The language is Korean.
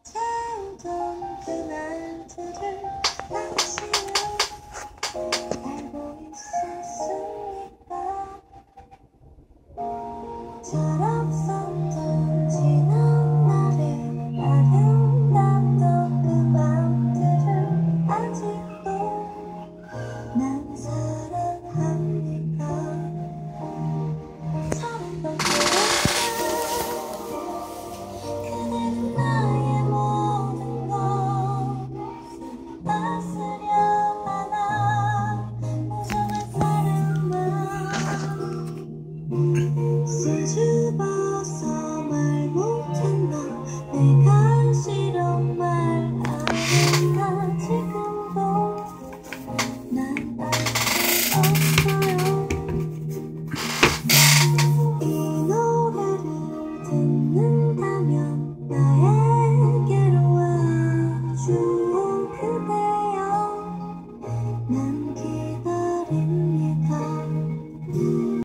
채우던 그날들을 당신은 알고 있었으니까 철없었던 지난 날의 아름답던 그 밤들을 아직도 난 사랑합니다. 처음 본 그대는 나의 모든 것을 다스려 하나 무정한 사랑만 수줍어서 말 못한 너 내가 싫어 말 안 했나 지금도 난 알 수 없어요. 이 노래를 듣는다면 나에게로 와준 그대여 난